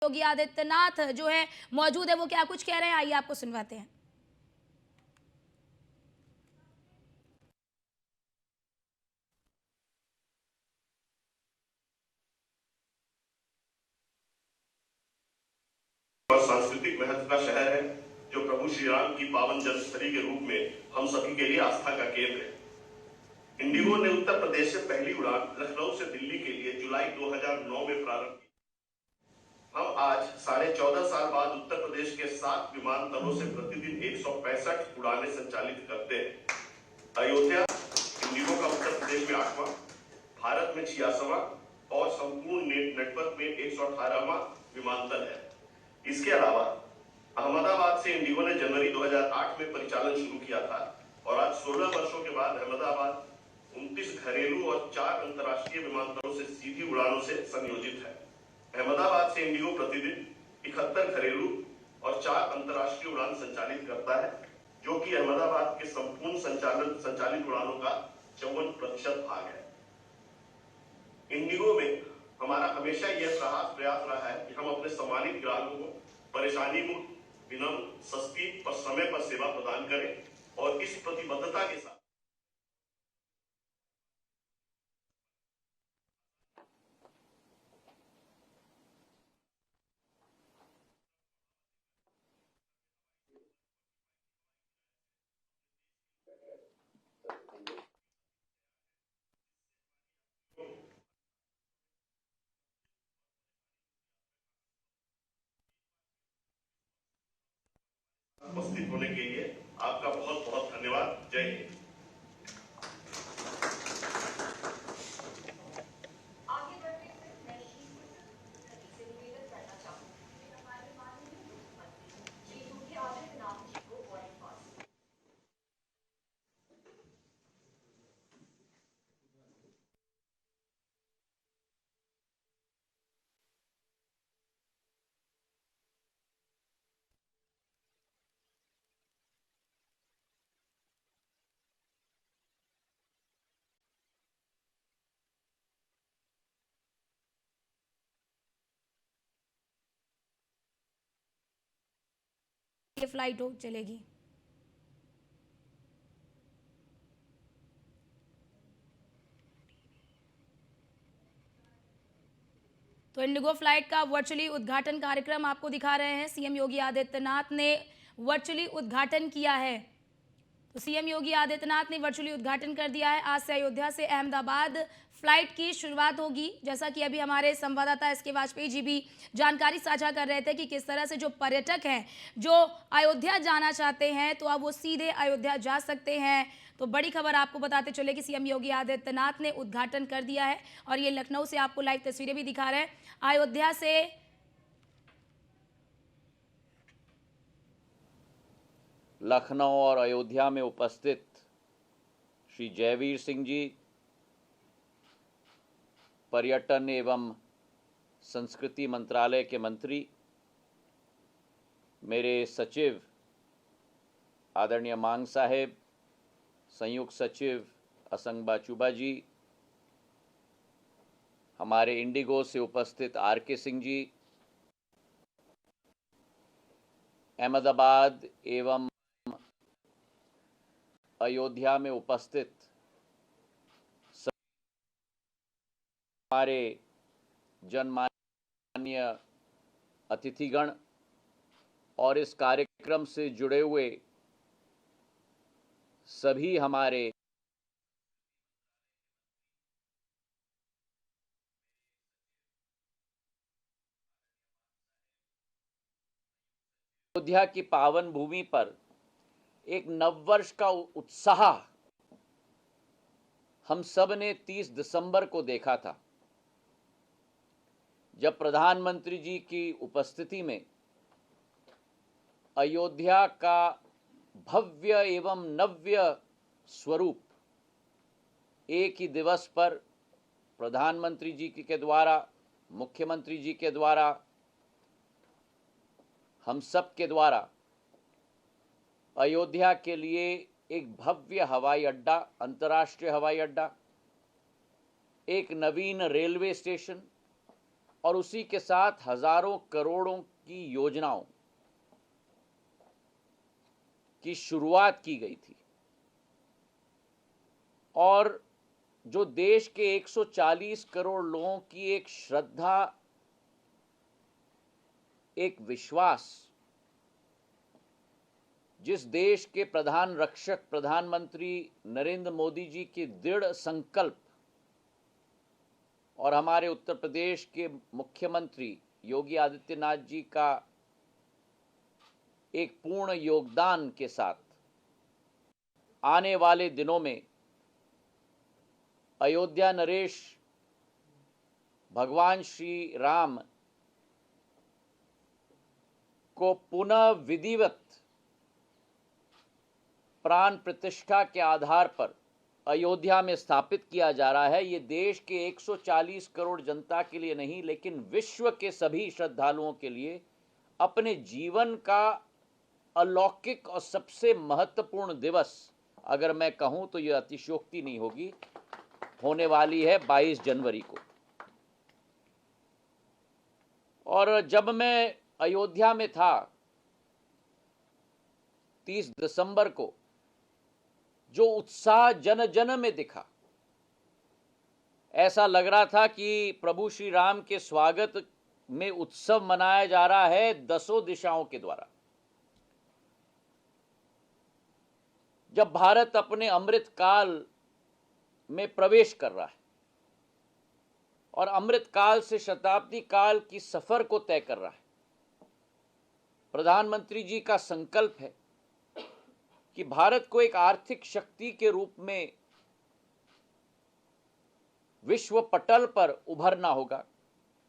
योगी आदित्यनाथ जो है मौजूद है, वो क्या कुछ कह रहे हैं, आइए आपको सुनवाते हैं। और सांस्कृतिक महत्व का शहर है, जो प्रभु श्री राम की पावन जन्मस्थली के रूप में हम सभी के लिए आस्था का केंद्र है। इंडिगो ने उत्तर प्रदेश से पहली उड़ान लखनऊ से दिल्ली के लिए जुलाई 2009 में प्रारंभ की। हम आज 14.5 साल बाद उत्तर प्रदेश के 7 विमानतलों से प्रतिदिन 165 उड़ानें संचालित करते हैं। अयोध्या इंडिगो का उत्तर प्रदेश में 8वां, भारत में 86वां और संपूर्ण नेटवर्क में 118वां विमानतल है। इसके अलावा अहमदाबाद से इंडिगो ने जनवरी 2008 में परिचालन शुरू किया था और आज 16 वर्षों के बाद अहमदाबाद 29 घरेलू और 4 अंतर्राष्ट्रीय विमानतलों से सीधी उड़ानों से संयोजित है। अहमदाबाद से इंडिगो प्रतिदिन 71 घरेलू और 4 अंतर्राष्ट्रीय उड़ान संचालित करता है, जो कि अहमदाबाद के संपूर्ण संचालित उड़ानों का 54% भाग है। इंडिगो में हमारा हमेशा यह प्रयास रहा है कि हम अपने सम्मानित ग्राहकों को परेशानी मुक्त, विनम्र, सस्ती और समय पर सेवा प्रदान करें और इस प्रतिबद्धता के साथ उपस्थित होने के लिए आपका बहुत बहुत धन्यवाद। जय हिंद। ये फ्लाइट हो चलेगी। तो इंडिगो फ्लाइट का वर्चुअली उद्घाटन कार्यक्रम आपको दिखा रहे हैं। सीएम योगी आदित्यनाथ ने वर्चुअली उद्घाटन किया है। तो सीएम योगी आदित्यनाथ ने वर्चुअली उद्घाटन कर दिया है। आज से अयोध्या से अहमदाबाद फ्लाइट की शुरुआत होगी। जैसा कि अभी हमारे संवाददाता एसके वाजपेयी जी भी जानकारी साझा कर रहे थे कि किस तरह से जो पर्यटक हैं जो अयोध्या जाना चाहते हैं तो अब वो सीधे अयोध्या जा सकते हैं। तो बड़ी खबर आपको बताते चले कि सीएम योगी आदित्यनाथ ने उद्घाटन कर दिया है और ये लखनऊ से आपको लाइव तस्वीरें भी दिखा रहे हैं। अयोध्या से लखनऊ और अयोध्या में उपस्थित श्री जयवीर सिंह जी, पर्यटन एवं संस्कृति मंत्रालय के मंत्री, मेरे सचिव आदरणीय मांग साहेब, संयुक्त सचिव असंग बाचुबा जी, हमारे इंडिगो से उपस्थित आर.के. सिंह जी, अहमदाबाद एवं अयोध्या में उपस्थित हमारे जनमाननीय अतिथिगण और इस कार्यक्रम से जुड़े हुए सभी हमारे अयोध्या की पावन भूमि पर एक नववर्ष का उत्साह हम सब ने 30 दिसंबर को देखा था, जब प्रधानमंत्री जी की उपस्थिति में अयोध्या का भव्य एवं नव्य स्वरूप एक ही दिवस पर प्रधानमंत्री जी के द्वारा, मुख्यमंत्री जी के द्वारा, हम सब के द्वारा अयोध्या के लिए एक भव्य हवाई अड्डा, अंतर्राष्ट्रीय हवाई अड्डा, एक नवीन रेलवे स्टेशन, और उसी के साथ हजारों करोड़ों की योजनाओं की शुरुआत की गई थी। और जो देश के 140 करोड़ लोगों की एक श्रद्धा, एक विश्वास, जिस देश के प्रधान रक्षक प्रधानमंत्री नरेंद्र मोदी जी के दृढ़ संकल्प और हमारे उत्तर प्रदेश के मुख्यमंत्री योगी आदित्यनाथ जी का एक पूर्ण योगदान के साथ आने वाले दिनों में अयोध्या नरेश भगवान श्री राम को पुनः विधिवत प्राण प्रतिष्ठा के आधार पर अयोध्या में स्थापित किया जा रहा है। ये देश के 140 करोड़ जनता के लिए नहीं, लेकिन विश्व के सभी श्रद्धालुओं के लिए अपने जीवन का अलौकिक और सबसे महत्वपूर्ण दिवस, अगर मैं कहूं तो यह अतिशयोक्ति नहीं होगी, होने वाली है 22 जनवरी को। और जब मैं अयोध्या में था 30 दिसंबर को, जो उत्साह जन जन में दिखा, ऐसा लग रहा था कि प्रभु श्री राम के स्वागत में उत्सव मनाया जा रहा है 10 दिशाओं के द्वारा। जब भारत अपने अमृत काल में प्रवेश कर रहा है और अमृत काल से शताब्दी काल की सफर को तय कर रहा है, प्रधानमंत्री जी का संकल्प है कि भारत को एक आर्थिक शक्ति के रूप में विश्व पटल पर उभरना होगा,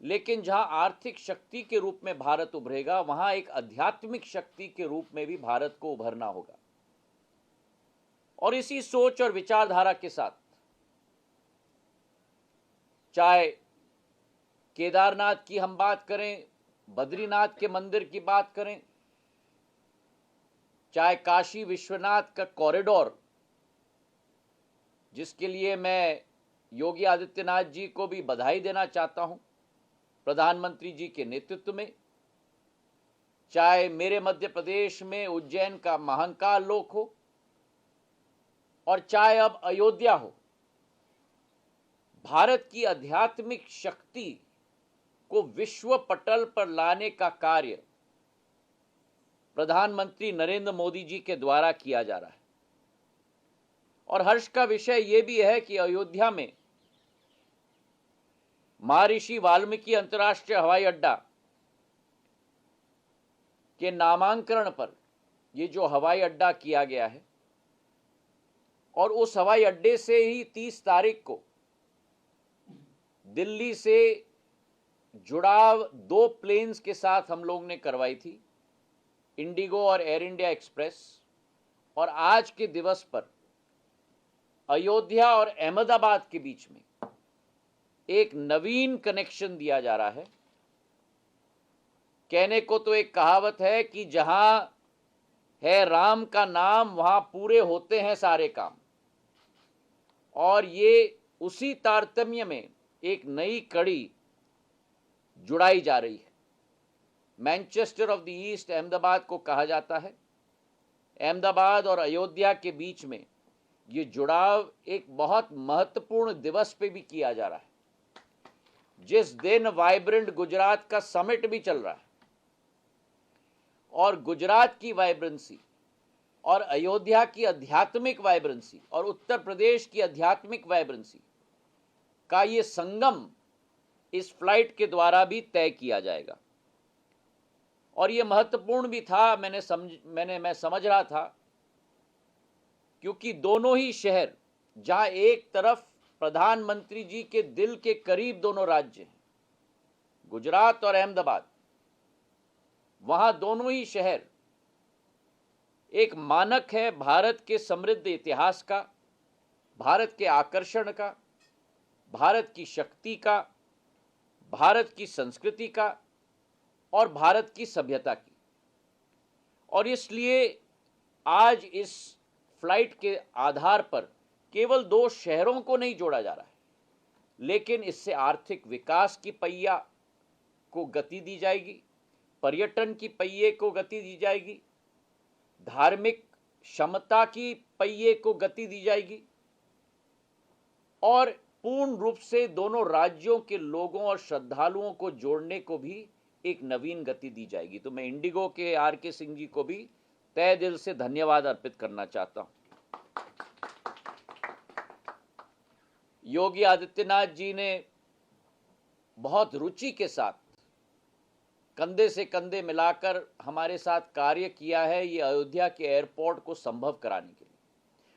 लेकिन जहां आर्थिक शक्ति के रूप में भारत उभरेगा, वहां एक आध्यात्मिक शक्ति के रूप में भी भारत को उभरना होगा। और इसी सोच और विचारधारा के साथ, चाहे केदारनाथ की हम बात करें, बद्रीनाथ के मंदिर की बात करें, चाहे काशी विश्वनाथ का कॉरिडोर, जिसके लिए मैं योगी आदित्यनाथ जी को भी बधाई देना चाहता हूं प्रधानमंत्री जी के नेतृत्व में, चाहे मेरे मध्य प्रदेश में उज्जैन का महाकाल लोक हो, और चाहे अब अयोध्या हो, भारत की आध्यात्मिक शक्ति को विश्व पटल पर लाने का कार्य प्रधानमंत्री नरेंद्र मोदी जी के द्वारा किया जा रहा है। और हर्ष का विषय यह भी है कि अयोध्या में महर्षि वाल्मीकि अंतर्राष्ट्रीय हवाई अड्डा के नामांकन पर यह जो हवाई अड्डा किया गया है, और उस हवाई अड्डे से ही 30 तारीख को दिल्ली से जुड़ाव 2 प्लेन्स के साथ हम लोग ने करवाई थी, इंडिगो और एयर इंडिया एक्सप्रेस। और आज के दिवस पर अयोध्या और अहमदाबाद के बीच में एक नवीन कनेक्शन दिया जा रहा है। कहने को तो एक कहावत है कि जहां है राम का नाम, वहां पूरे होते हैं सारे काम। और ये उसी तारतम्य में एक नई कड़ी जुड़ाई जा रही है। Manchester of the east Ahmedabad को कहा जाता है। अहमदाबाद और अयोध्या के बीच में ये जुड़ाव एक बहुत महत्वपूर्ण दिवस पे भी किया जा रहा है, जिस दिन वाइब्रेंट गुजरात का समिट भी चल रहा है। और गुजरात की वाइब्रेंसी और अयोध्या की आध्यात्मिक वाइब्रेंसी और उत्तर प्रदेश की आध्यात्मिक वाइब्रेंसी का ये संगम इस फ्लाइट के द्वारा भी तय किया जाएगा। और ये महत्वपूर्ण भी था, मैं समझ रहा था, क्योंकि दोनों ही शहर, जहां एक तरफ प्रधानमंत्री जी के दिल के करीब दोनों राज्य हैं, गुजरात और अहमदाबाद, वहां दोनों ही शहर एक मानक है भारत के समृद्ध इतिहास का, भारत के आकर्षण का, भारत की शक्ति का, भारत की संस्कृति का और भारत की सभ्यता की। और इसलिए आज इस फ्लाइट के आधार पर केवल 2 शहरों को नहीं जोड़ा जा रहा है, लेकिन इससे आर्थिक विकास की पहिया को गति दी जाएगी, पर्यटन की पहिए को गति दी जाएगी, धार्मिक क्षमता की पहिए को गति दी जाएगी और पूर्ण रूप से दोनों राज्यों के लोगों और श्रद्धालुओं को जोड़ने को भी एक नवीन गति दी जाएगी। तो मैं इंडिगो के आर.के. सिंह जी को भी तहे दिल से धन्यवाद अर्पित करना चाहता हूं। योगी आदित्यनाथ जी ने बहुत रुचि के साथ कंधे से कंधे मिलाकर हमारे साथ कार्य किया है ये अयोध्या के एयरपोर्ट को संभव कराने के लिए,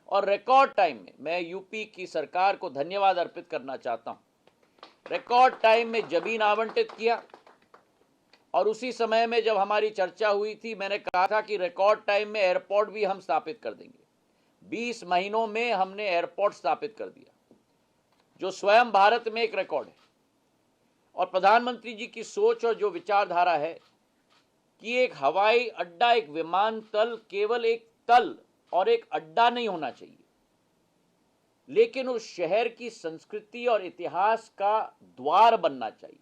और रिकॉर्ड टाइम में मैं यूपी की सरकार को धन्यवाद अर्पित करना चाहता हूं। रिकॉर्ड टाइम में जमीन आवंटित किया और उसी समय में जब हमारी चर्चा हुई थी मैंने कहा था कि रिकॉर्ड टाइम में एयरपोर्ट भी हम स्थापित कर देंगे। 20 महीनों में हमने एयरपोर्ट स्थापित कर दिया, जो स्वयं भारत में एक रिकॉर्ड है। और प्रधानमंत्री जी की सोच और जो विचारधारा है कि एक हवाई अड्डा, एक विमानतल केवल एक तल और एक अड्डा नहीं होना चाहिए, लेकिन उस शहर की संस्कृति और इतिहास का द्वार बनना चाहिए।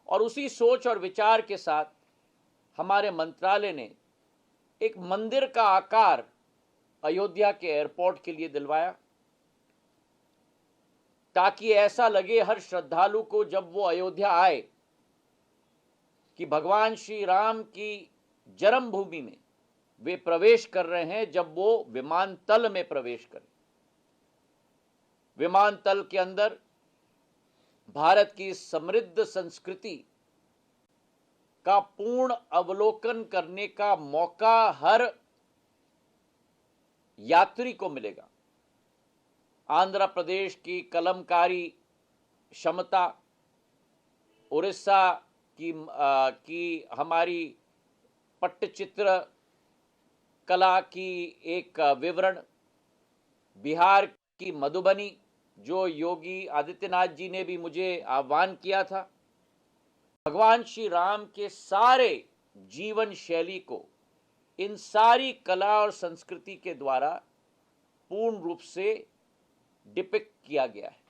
और उसी सोच और विचार के साथ हमारे मंत्रालय ने एक मंदिर का आकार अयोध्या के एयरपोर्ट के लिए दिलवाया, ताकि ऐसा लगे हर श्रद्धालु को जब वो अयोध्या आए कि भगवान श्री राम की जन्मभूमि में वे प्रवेश कर रहे हैं, जब वो विमानतल में प्रवेश करें। विमानतल के अंदर भारत की समृद्ध संस्कृति का पूर्ण अवलोकन करने का मौका हर यात्री को मिलेगा। आंध्र प्रदेश की कलमकारी क्षमता, उड़ीसा की हमारी पट्टचित्र कला की एक विवरण, बिहार की मधुबनी जो योगी आदित्यनाथ जी ने भी मुझे आह्वान किया था, भगवान श्री राम के सारे जीवन शैली को इन सारी कला और संस्कृति के द्वारा पूर्ण रूप से डिपिक्ट किया गया है।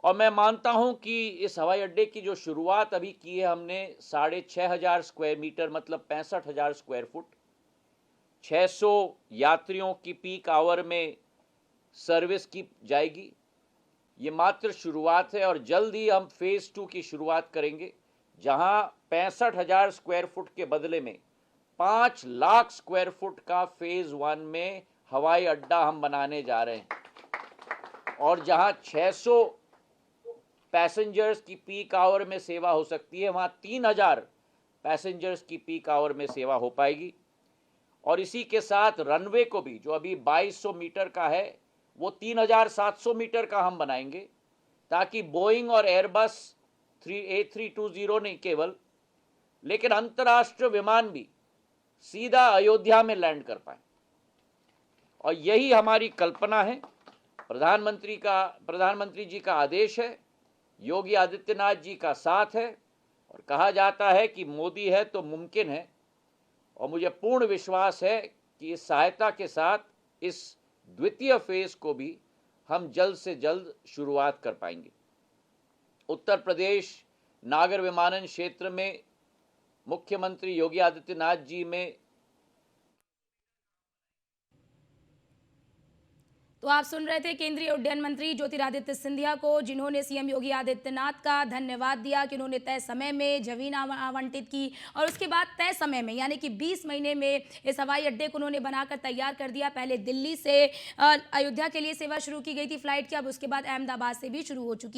और मैं मानता हूं कि इस हवाई अड्डे की जो शुरुआत अभी की है हमने 6,500 स्क्वायर मीटर मतलब 65,000 स्क्वायर फुट, 600 यात्रियों की पीक आवर में सर्विस की जाएगी। ये मात्र शुरुआत है और जल्द ही हम फेज 2 की शुरुआत करेंगे, जहां 65,000 स्क्वायर फुट के बदले में 5 लाख स्क्वायर फुट का फेज 1 में हवाई अड्डा हम बनाने जा रहे हैं और जहां 600 पैसेंजर्स की पीक आवर में सेवा हो सकती है, वहां 3,000 पैसेंजर्स की पीक आवर में सेवा हो पाएगी। और इसी के साथ रनवे को भी, जो अभी 2200 मीटर का है, वो 3,700 मीटर का हम बनाएंगे, ताकि बोइंग और एयरबस A320 नहीं केवल, लेकिन अंतर्राष्ट्रीय विमान भी सीधा अयोध्या में लैंड कर पाए। और यही हमारी कल्पना है। प्रधानमंत्री जी का आदेश है, योगी आदित्यनाथ जी का साथ है, और कहा जाता है कि मोदी है तो मुमकिन है। और मुझे पूर्ण विश्वास है कि इस सहायता के साथ इस द्वितीय फेज को भी हम जल्द से जल्द शुरुआत कर पाएंगे। उत्तर प्रदेश नागर विमानन क्षेत्र में मुख्यमंत्री योगी आदित्यनाथ जी में तो आप सुन रहे थे केंद्रीय उड्डयन मंत्री ज्योतिरादित्य सिंधिया को, जिन्होंने सीएम योगी आदित्यनाथ का धन्यवाद दिया कि उन्होंने तय समय में जमीन आवंटित की और उसके बाद तय समय में यानी कि 20 महीने में इस हवाई अड्डे को उन्होंने बनाकर तैयार कर दिया। पहले दिल्ली से अयोध्या के लिए सेवा शुरू की गई थी फ्लाइट की, अब उसके बाद अहमदाबाद से भी शुरू हो चुकी है।